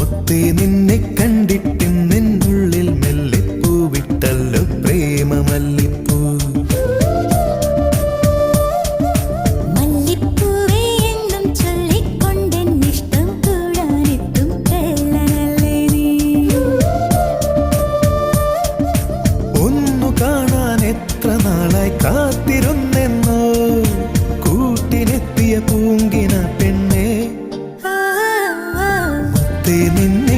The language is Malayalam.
മുത്തേ നിന്നെ കണ്ടിട്ടും നിന്നുള്ളിൽ മെല്ലെ പൂവിട്ടല്ലോ പ്രേമമല്ലിപ്പൂ. മല്ലിപ്പൂവേ എന്നും ചൊല്ലിക്കൊണ്ടെന്നിഷ്ടം കൂടാനെത്തും കള്ളനല്ലേ നീ. ഒന്നു കാണാൻ എത്ര നാളായി കാത്തിരുന്നെന്നോ കൂട്ടിനെത്തിയ പൂങ്കിന പെണ്ണേ. മുത്തേ നിന്നെ